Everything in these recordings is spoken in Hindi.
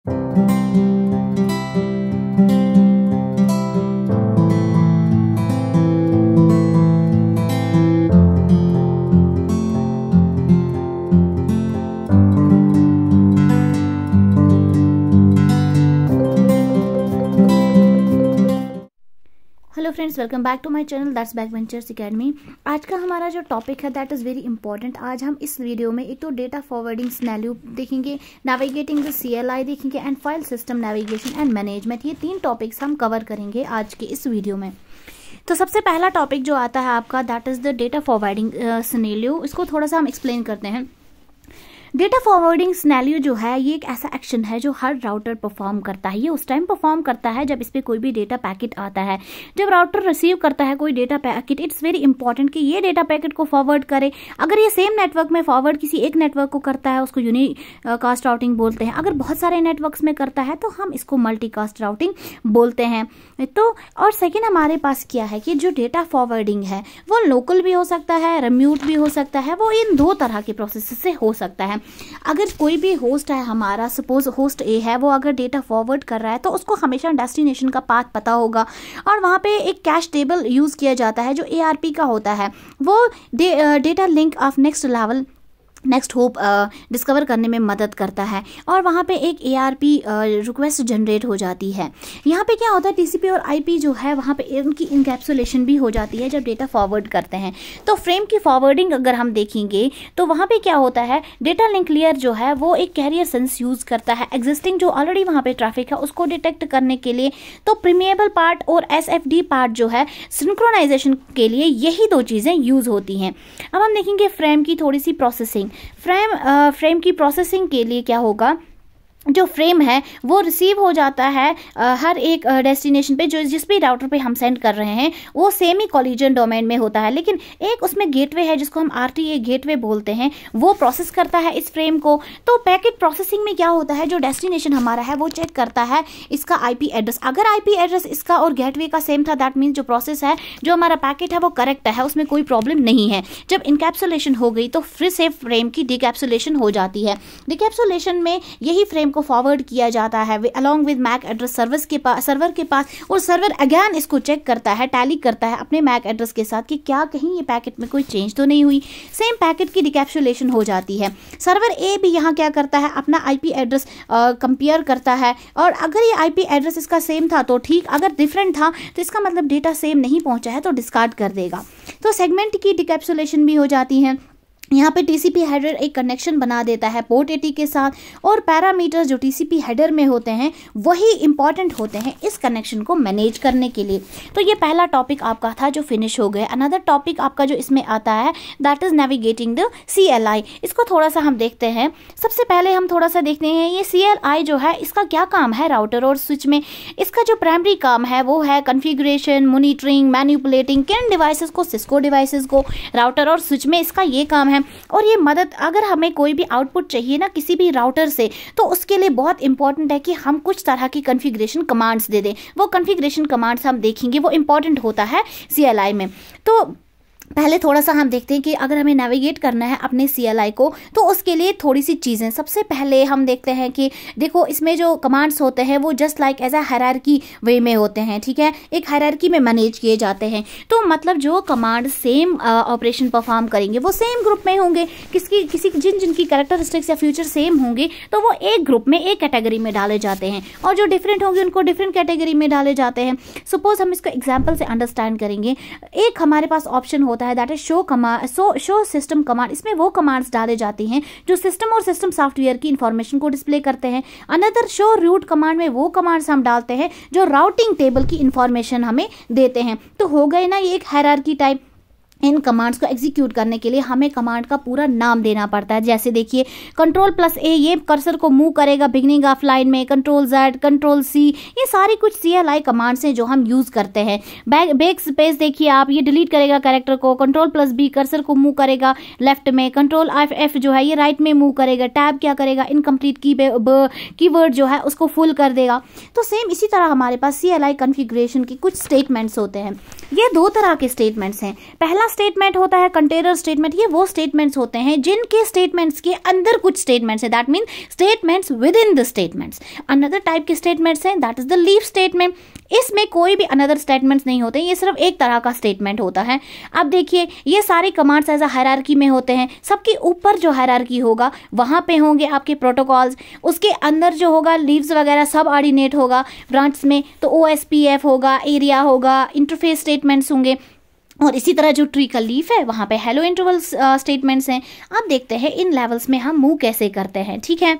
Hello friends, welcome back to my channel that's Backbenchers academy. आज का हमारा जो टॉपिक है दैट इज़ वेरी इंपॉर्टेंट। आज हम इस वीडियो में एक तो डेटा फॉरवर्डिंग सिनेरियो देखेंगे, नेविगेटिंग द CLI देखेंगे and file system navigation and management. ये 3 टॉपिक्स हम कवर करेंगे आज के इस वीडियो में। तो सबसे पहला टॉपिक जो आता है आपका that is the data forwarding scenario. इसको थोड़ा सा हम एक्सप्लेन करते हैं। डेटा फॉरवर्डिंग सिनेरियो जो है ये एक ऐसा एक्शन है जो हर राउटर परफॉर्म करता है। ये उस टाइम परफॉर्म करता है जब इस पर कोई भी डेटा पैकेट आता है। जब राउटर रिसीव करता है कोई data packet, it's very important कि ये डेटा पैकेट को फॉरवर्ड करे। अगर ये सेम नेटवर्क में फॉरवर्ड किसी एक नेटवर्क को करता है उसको यूनिकास्ट राउटिंग बोलते हैं। अगर बहुत सारे नेटवर्क्स में करता है तो हम इसको मल्टीकास्ट राउटिंग बोलते हैं। तो और सेकेंड हमारे पास क्या है कि जो डेटा फॉरवर्डिंग है वो लोकल भी हो सकता है, रिमोट भी हो सकता है। वो इन 2 तरह के प्रोसेस से हो सकता है। अगर कोई भी होस्ट है हमारा, सपोज होस्ट ए है, वो अगर डेटा फॉरवर्ड कर रहा है तो उसको हमेशा डेस्टिनेशन का पाथ पता होगा और वहाँ पे एक कैश टेबल यूज़ किया जाता है जो ARP का होता है। वो data link of next hop discover करने में मदद करता है और वहाँ पे एक ARP रिक्वेस्ट जनरेट हो जाती है। यहाँ पे क्या होता है, TCP और IP जो है वहाँ पे उनकी इनकैप्सुलेशन भी हो जाती है जब डेटा फॉरवर्ड करते हैं। तो फ्रेम की फॉरवर्डिंग अगर हम देखेंगे तो वहाँ पे क्या होता है, डेटा लिंक लेयर जो है वो एक कैरियर सेंस यूज़ करता है एग्जिस्टिंग जो ऑलरेडी वहाँ पे ट्रैफिक है उसको डिटेक्ट करने के लिए। तो प्रीमिएबल पार्ट और SFD पार्ट जो है सिंक्रोनाइजेशन के लिए यही 2 चीज़ें यूज़ होती हैं। अब हम देखेंगे फ्रेम की थोड़ी सी प्रोसेसिंग। फ्रेम की प्रोसेसिंग के लिए क्या होगा, जो फ्रेम है वो रिसीव हो जाता है हर एक डेस्टिनेशन पे जो जिस भी राउटर पे हम सेंड कर रहे हैं वो सेम ही कोलिजन डोमेन में होता है। लेकिन एक उसमें गेटवे है जिसको हम RTA गेटवे बोलते हैं, वो प्रोसेस करता है इस फ्रेम को। तो पैकेट प्रोसेसिंग में क्या होता है, जो डेस्टिनेशन हमारा है वो चेक करता है इसका IP एड्रेस। अगर IP एड्रेस इसका और गेटवे का सेम था दैट मीन्स जो प्रोसेस है, जो हमारा पैकेट है वो करेक्ट है, उसमें कोई प्रॉब्लम नहीं है। जब इनकैप्सुलेशन हो गई तो फिर से फ्रेम की डिकैप्सुलेशन हो जाती है। डिकैप्सुलेशन में यही फ्रेम को फॉरवर्ड किया जाता है along with MAC address server के पास और सर्वर अगेन इसको चेक करता है, टैली करता है अपने मैक एड्रेस के साथ कि क्या कहीं ये पैकेट में कोई चेंज तो नहीं हुई। सेम पैकेट की डिकैप्सुलेशन हो जाती है। सर्वर ए भी यहाँ क्या करता है, अपना IP एड्रेस कंपेयर करता है और अगर ये IP एड्रेस इसका सेम था तो ठीक, अगर डिफरेंट था तो इसका मतलब डेटा सेम नहीं पहुंचा है तो डिस्कार्ड कर देगा। तो सेगमेंट की डिकैप्सुलेशन भी हो जाती है। यहाँ पे TCP हेडर एक कनेक्शन बना देता है पोर्ट 80 के साथ और पैरामीटर्स जो TCP हेडर में होते हैं वही इंपॉर्टेंट होते हैं इस कनेक्शन को मैनेज करने के लिए। तो ये पहला टॉपिक आपका था जो फिनिश हो गया। अनदर टॉपिक आपका जो इसमें आता है that is navigating the CLI। इसको थोड़ा सा हम देखते हैं। सबसे पहले हम थोड़ा सा देखते हैं ये CLI जो है इसका क्या काम है राउटर और स्विच में। इसका जो प्राइमरी काम है वो है कन्फिग्रेशन, मॉनिटरिंग, मैनिपुलेटिंग किन डिवाइसेस को, सिस्को डिवाइसेस को। राउटर और स्विच में इसका ये काम है। और ये मदद, अगर हमें कोई भी आउटपुट चाहिए ना किसी भी राउटर से तो उसके लिए बहुत इंपॉर्टेंट है कि हम कुछ तरह की कॉन्फ़िगरेशन कमांड्स दे दें। वो कॉन्फ़िगरेशन कमांड्स हम देखेंगे, वो इंपॉर्टेंट होता है CLI में। तो पहले थोड़ा सा हम देखते हैं कि अगर हमें नेविगेट करना है अपने CLI को तो उसके लिए थोड़ी सी चीज़ें। सबसे पहले हम देखते हैं कि देखो इसमें जो कमांड्स होते हैं वो just like as a hierarchy way में होते हैं, ठीक है, एक हायरार्की में मैनेज किए जाते हैं। तो मतलब जो कमांड सेम ऑपरेशन परफॉर्म करेंगे वो सेम ग्रुप में होंगे। किसी जिनकी कैरेक्टरिस्टिक्स या फ्यूचर सेम होंगे तो वो एक ग्रुप में, एक कैटेगरी में डाले जाते हैं और जो डिफरेंट होंगे उनको डिफरेंट कैटेगरी में डाले जाते हैं। सपोज हम इसको एग्जाम्पल से अंडरस्टैंड करेंगे। एक हमारे पास ऑप्शन होता है that is show system command. इसमें वो कमांड्स डाले जाती हैं जो सिस्टम और सिस्टम सॉफ्टवेयर की इंफॉर्मेशन को डिस्प्ले करते हैं। अनदर शो रूट कमांड में वो कमांड्स हम डालते हैं जो राउटिंग टेबल की इंफॉर्मेशन हमें देते हैं। तो हो गए ना ये एक हायरार्की टाइप। इन कमांड्स को एग्जीक्यूट करने के लिए हमें कमांड का पूरा नाम देना पड़ता है। जैसे देखिए Ctrl+A ये कर्सर को मूव करेगा बिगनिंग ऑफ लाइन में, Ctrl+Z, Ctrl+C ये सारी कुछ CLI कमांड्स हैं जो हम यूज़ करते हैं। बैक स्पेस देखिए आप, ये डिलीट करेगा कैरेक्टर को। Ctrl+B कर्सर को मूव करेगा लेफ्ट में। Ctrl+F जो है ये राइट में मूव करेगा। टैब क्या करेगा, इनकम्प्लीट कीवर्ड जो है उसको फुल कर देगा। तो सेम इसी तरह हमारे पास CLI कॉन्फ़िगरेशन की कुछ स्टेटमेंट्स होते हैं। ये 2 तरह के स्टेटमेंट्स हैं। पहला स्टेटमेंट होता है कंटेनर स्टेटमेंट, ये वो स्टेटमेंट्स होते हैं जिनके स्टेटमेंट्स के अंदर कुछ स्टेटमेंट्स है, that mean statements with in the statements. Another type के स्टेटमेंट्स हैं that is the leaf statement, इसमें कोई भी अनदर स्टेटमेंट्स नहीं होते, ये सिर्फ एक तरह का स्टेटमेंट होता है। अब देखिए ये सारे कमांड्स एज अ हायरार्की में होते हैं, सबके ऊपर जो हायरार्की होगा वहां पे होंगे आपके प्रोटोकॉल्स, उसके अंदर जो होगा लीव्स वगैरह सब ऑर्डिनेट होगा ब्रांच में, तो OSPF होगा, एरिया होगा, इंटरफेस स्टेटमेंट्स होंगे, और इसी तरह जो ट्री का लीफ है वहां पे हेलो इंटरवल स्टेटमेंट्स हैं। अब देखते हैं इन लेवल्स में हम मूव कैसे करते हैं। ठीक है,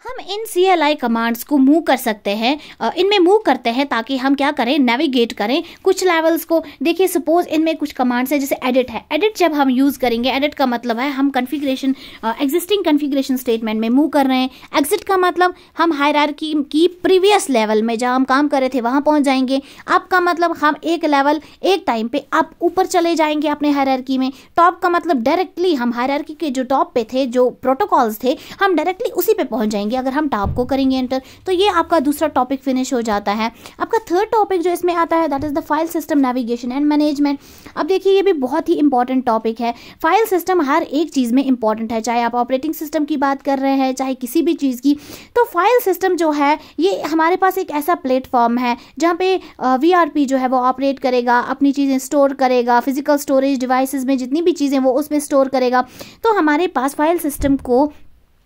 हम इन CLI कमांड्स को मूव कर सकते हैं, इनमें मूव करते हैं ताकि हम क्या करें, नेविगेट करें कुछ लेवल्स को। देखिए सपोज इनमें कुछ कमांड्स है, जैसे एडिट है, एडिट जब हम यूज करेंगे, एडिट का मतलब है हम कन्फिग्रेशन एग्जिस्टिंग कन्फिग्रेशन स्टेटमेंट में मूव कर रहे हैं। एग्जिट का मतलब हम हायरार्की की प्रीवियस लेवल में जहां हम काम कर रहे थे वहां पहुंच जाएंगे। अप का मतलब हम एक लेवल एक टाइम पे अप ऊपर चले जाएंगे अपने हायरार्की में। टॉप का मतलब डायरेक्टली हम हायरार्की के जो टॉप पे थे, जो प्रोटोकॉल्स थे, हम डायरेक्टली उसी पे पहुंच जाएंगे अगर हम टॉप को करेंगे एंटर। तो ये आपका दूसरा टॉपिक फिनिश हो जाता है। आपका थर्ड टॉपिक जो इसमें आता है that is the file system navigation and management. अब देखिए ये भी बहुत ही इंपॉर्टेंट टॉपिक है। फाइल सिस्टम हर एक चीज में इंपॉर्टेंट है, चाहे आप ऑपरेटिंग सिस्टम की बात कर रहे हैं चाहे किसी भी चीज की। तो फाइल सिस्टम जो है ये हमारे पास एक ऐसा प्लेटफॉर्म है जहाँ पे VRP जो है वो ऑपरेट करेगा, अपनी चीजें स्टोर करेगा, फिजिकल स्टोरेज डिवाइसेस में जितनी भी चीजें वो उसमें स्टोर करेगा। तो हमारे पास फाइल सिस्टम को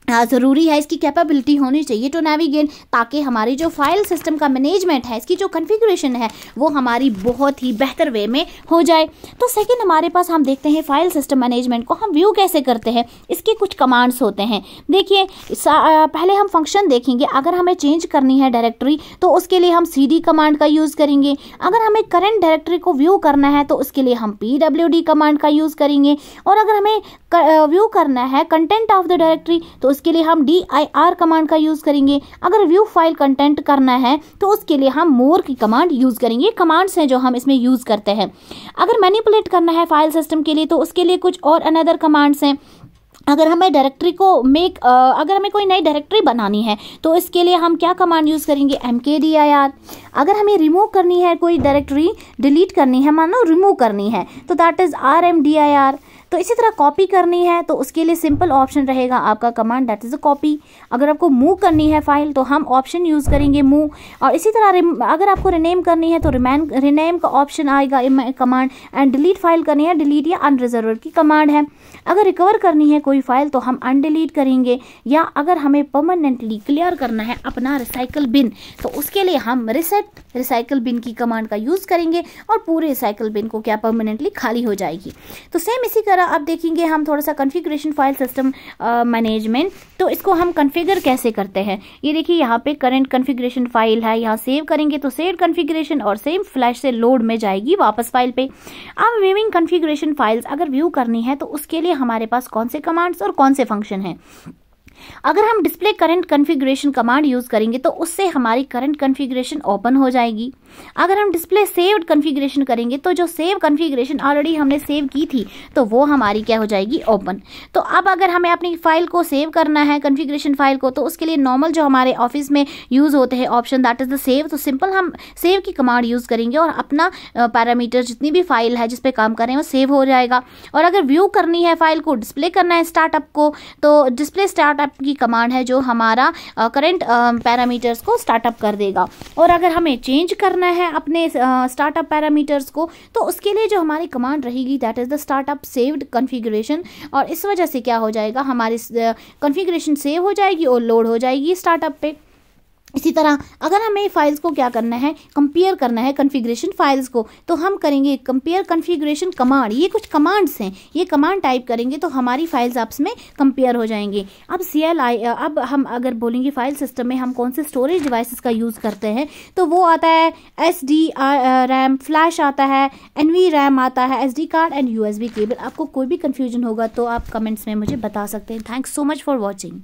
ज़रूरी है, इसकी कैपेबिलिटी होनी चाहिए टू नेविगेट, ताकि हमारी जो फाइल सिस्टम का मैनेजमेंट है, इसकी जो कॉन्फ़िगरेशन है वो हमारी बहुत ही बेहतर वे में हो जाए। तो सेकंड हमारे पास हम देखते हैं फाइल सिस्टम मैनेजमेंट को हम व्यू कैसे करते हैं। इसके कुछ कमांड्स होते हैं। देखिए पहले हम फंक्शन देखेंगे। अगर हमें चेंज करनी है डायरेक्टरी तो उसके लिए हम CD कमांड का यूज़ करेंगे। अगर हमें करंट डायरेक्टरी को व्यू करना है तो उसके लिए हम PWD कमांड का यूज़ करेंगे। और अगर हमें व्यू करना है कंटेंट ऑफ द डायरेक्टरी तो उसके लिए हम dir कमांड का यूज करेंगे। अगर व्यू फाइल कंटेंट करना है तो उसके लिए हम मोर की कमांड यूज करेंगे। कमांड्स हैं जो हम इसमें यूज करते हैं। अगर मैनिपुलेट करना है फाइल सिस्टम के लिए तो उसके लिए कुछ और अनदर कमांड्स हैं। अगर हमें डायरेक्टरी को अगर हमें कोई नई डायरेक्टरी बनानी है तो इसके लिए हम क्या कमांड यूज़ करेंगे, mkdir। अगर हमें रिमूव करनी है, कोई डायरेक्टरी डिलीट करनी है, मानो रिमूव करनी है, तो दैट इज़ rmdir। तो इसी तरह कॉपी करनी है तो उसके लिए सिंपल ऑप्शन रहेगा आपका command that is a copy. अगर आपको मूव करनी है फाइल तो हम ऑप्शन यूज़ करेंगे मूव। और इसी तरह अगर आपको रिनेम करनी है तो रिनेम का ऑप्शन आएगा कमांड। एंड डिलीट फाइल करनी है, डिलीट या अनरिजर्व की कमांड है। अगर रिकवर करनी है कोई फाइल तो हम अनडिलीट करेंगे। या अगर हमें परमानेंटली क्लियर करना है अपना रिसाइकल बिन तो उसके लिए हम रिसेट रिसाइकल बिन की कमांड का यूज़ करेंगे और पूरे रिसाइकल बिन को क्या परमानेंटली खाली हो जाएगी। तो सेम इसी तरह अब देखेंगे हम थोड़ा सा कॉन्फ़िगरेशन फाइल सिस्टम मैनेजमेंट। तो इसको हम कॉन्फ़िगर कैसे करते हैं। ये देखिए यहाँ पे करंट कॉन्फ़िगरेशन फाइल है, यहाँ सेव करेंगे तो सेव कॉन्फ़िगरेशन और सेम फ्लैश से लोड में जाएगी वापस फाइल पे। अब व्यूइंग कॉन्फ़िगरेशन फाइल्स अगर व्यू करनी है तो उसके लिए हमारे पास कौन से कमांड्स और कौन से फंक्शन हैं। अगर हम display current configuration command use करेंगे तो उससे हमारी करंट कॉन्फ़िगरेशन ओपन हो जाएगी। अगर हम डिस्प्ले सेव्ड कॉन्फ़िगरेशन करेंगे तो जो सेव कॉन्फ़िगरेशन ऑलरेडी हमने सेव की थी तो वो हमारी क्या हो जाएगी, ओपन। तो अब अगर हमें अपनी फाइल को सेव करना है कॉन्फ़िगरेशन फाइल को तो उसके लिए नॉर्मल जो हमारे ऑफिस में यूज होते हैं option that is the save. तो सिंपल हम सेव की कमांड यूज करेंगे और अपना पैरामीटर जितनी भी फाइल है जिसपे काम कर रहे हैं वो सेव हो जाएगा। और अगर व्यू करनी है फाइल को, डिस्प्ले करना है स्टार्टअप को, तो डिस्प्ले स्टार्टअप की कमांड है जो हमारा करंट पैरामीटर्स को स्टार्टअप कर देगा। और अगर हमें चेंज करना है अपने स्टार्टअप पैरामीटर्स को तो उसके लिए जो हमारी कमांड रहेगी that is the startup saved configuration. और इस वजह से क्या हो जाएगा, हमारी कॉन्फ़िगरेशन सेव हो जाएगी और लोड हो जाएगी स्टार्टअप पे। इसी तरह अगर हमें फाइल्स को क्या करना है, कंपेयर करना है कॉन्फ़िगरेशन फाइल्स को, तो हम करेंगे कंपेयर कॉन्फ़िगरेशन कमांड। ये कुछ कमांड्स हैं, ये कमांड टाइप करेंगे तो हमारी फाइल्स आपस में कंपेयर हो जाएंगे। अब CLI अब हम अगर बोलेंगे फाइल सिस्टम में हम कौन से स्टोरेज डिवाइसेस का यूज़ करते हैं तो वो आता है SD RAM, फ्लैश आता है, NVRAM आता है, SD card and USB cable. आपको कोई भी कन्फ्यूजन होगा तो आप कमेंट्स में मुझे बता सकते हैं। Thanks so much for watching.